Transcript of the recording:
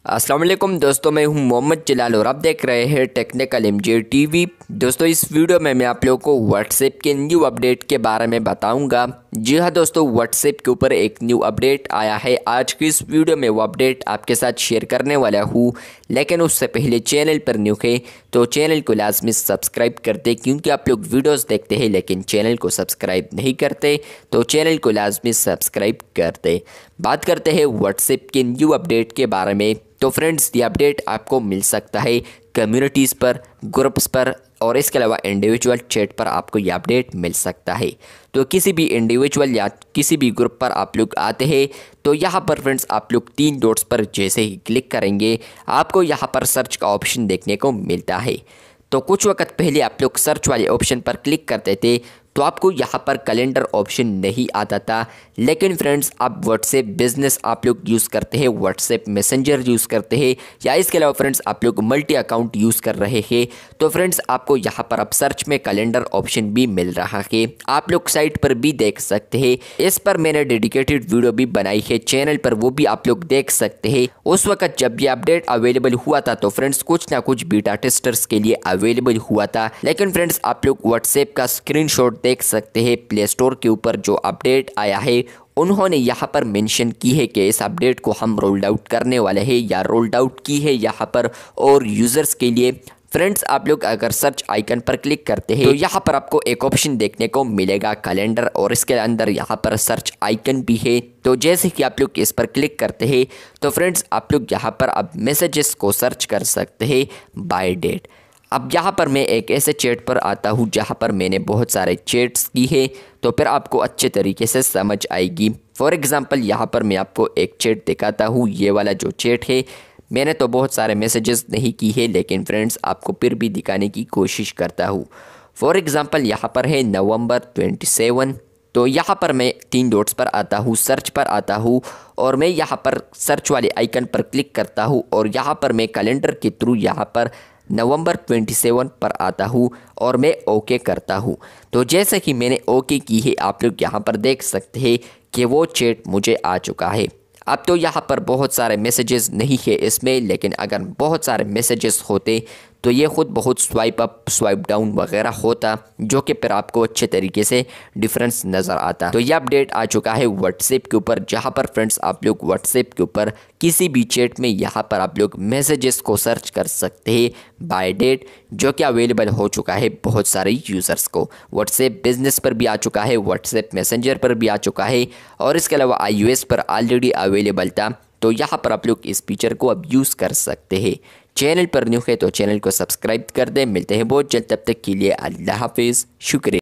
अस्सलाम वालेकुम दोस्तों, मैं हूं मोहम्मद जलाल और आप देख रहे हैं टेक्निकल एमजे टीवी। दोस्तों, इस वीडियो में मैं आप लोगों को व्हाट्सएप के न्यू अपडेट के बारे में बताऊंगा। जी हां दोस्तों, व्हाट्सएप के ऊपर एक न्यू अपडेट आया है। आज की इस वीडियो में वो अपडेट आपके साथ शेयर करने वाला हूं, लेकिन उससे पहले चैनल पर न्यू है तो चैनल को लाजमी सब्सक्राइब कर दे, क्योंकि आप लोग वीडियोज़ देखते हैं लेकिन चैनल को सब्सक्राइब नहीं करते, तो चैनल को लाजमी सब्सक्राइब कर दे। बात करते हैं व्हाट्सएप के न्यू अपडेट के बारे में। तो फ्रेंड्स, ये अपडेट आपको मिल सकता है कम्युनिटीज़ पर, ग्रुप्स पर और इसके अलावा इंडिविजुअल चैट पर आपको ये अपडेट मिल सकता है। तो किसी भी इंडिविजुअल या किसी भी ग्रुप पर आप लोग आते हैं तो यहाँ पर फ्रेंड्स आप लोग 3 डॉट्स पर जैसे ही क्लिक करेंगे आपको यहाँ पर सर्च का ऑप्शन देखने को मिलता है। तो कुछ वक्त पहले आप लोग सर्च वाले ऑप्शन पर क्लिक करते थे तो आपको यहाँ पर कैलेंडर ऑप्शन नहीं आता था, लेकिन फ्रेंड्स आप व्हाट्सएप बिजनेस आप लोग यूज़ करते हैं, व्हाट्सएप मैसेंजर यूज़ करते हैं या इसके अलावा फ्रेंड्स आप लोग मल्टी अकाउंट यूज़ कर रहे हैं तो फ्रेंड्स आपको यहाँ पर अब सर्च में कैलेंडर ऑप्शन भी मिल रहा है। आप लोग साइट पर भी देख सकते हैं, इस पर मैंने डेडिकेटेड वीडियो भी बनाई है चैनल पर, वो भी आप लोग देख सकते हैं। उस वक्त जब ये अपडेट अवेलेबल हुआ था तो फ्रेंड्स कुछ ना कुछ बीटा टेस्टर्स के लिए अवेलेबल हुआ था, लेकिन फ्रेंड्स आप लोग व्हाट्सएप का स्क्रीनशॉट देख सकते हैं। प्ले स्टोर के ऊपर जो अपडेट आया है उन्होंने यहाँ पर मेंशन की है कि इस अपडेट को हम रोल्ड आउट करने वाले हैं या रोल्ड आउट की है यहाँ पर और यूज़र्स के लिए। फ्रेंड्स, आप लोग अगर सर्च आइकन पर क्लिक करते हैं तो यहाँ पर आपको एक ऑप्शन देखने को मिलेगा कैलेंडर, और इसके अंदर यहाँ पर सर्च आइकन भी है। तो जैसे कि आप लोग इस पर क्लिक करते हैं तो फ्रेंड्स आप लोग यहाँ पर अब मैसेजेस को सर्च कर सकते हैं बाय डेट। अब यहाँ पर मैं एक ऐसे चैट पर आता हूँ जहाँ पर मैंने बहुत सारे चैट्स की है, तो फिर आपको अच्छे तरीके से समझ आएगी। फॉर एग्ज़ाम्पल यहाँ पर मैं आपको एक चैट दिखाता हूँ। ये वाला जो चैट है, मैंने तो बहुत सारे मैसेजेस नहीं की है, लेकिन फ्रेंड्स आपको फिर भी दिखाने की कोशिश करता हूँ। फॉर एग्ज़ाम्पल यहाँ पर है नवंबर 27। तो यहाँ पर मैं 3 डॉट्स पर आता हूँ, सर्च पर आता हूँ और मैं यहाँ पर सर्च वाले आइकन पर क्लिक करता हूँ और यहाँ पर मैं कैलेंडर के थ्रू यहाँ पर नवंबर 27 पर आता हूँ और मैं ओके करता हूँ। तो जैसे कि मैंने ओके की है, आप लोग यहाँ पर देख सकते हैं कि वो चैट मुझे आ चुका है। अब तो यहाँ पर बहुत सारे मैसेजेस नहीं है इसमें, लेकिन अगर बहुत सारे मैसेजेस होते तो ये खुद बहुत स्वाइप अप स्वाइप डाउन वगैरह होता, जो कि फिर आपको अच्छे तरीके से डिफरेंस नज़र आता। तो ये अपडेट आ चुका है व्हाट्सएप के ऊपर, जहाँ पर फ्रेंड्स आप लोग व्हाट्सएप के ऊपर किसी भी चैट में यहाँ पर आप लोग मैसेजेस को सर्च कर सकते हैं बाय डेट, जो कि अवेलेबल हो चुका है बहुत सारे यूज़र्स को। व्हाट्सएप बिजनेस पर भी आ चुका है, व्हाट्सएप मैसेंजर पर भी आ चुका है और इसके अलावा iOS पर ऑलरेडी अवेलेबल था। तो यहाँ पर आप लोग इस फीचर को अब यूज़ कर सकते हैं। चैनल पर न्यू है तो चैनल को सब्सक्राइब कर दें। मिलते हैं बहुत जल्द, तब तक के लिए अल्लाह हाफिज़, शुक्रिया।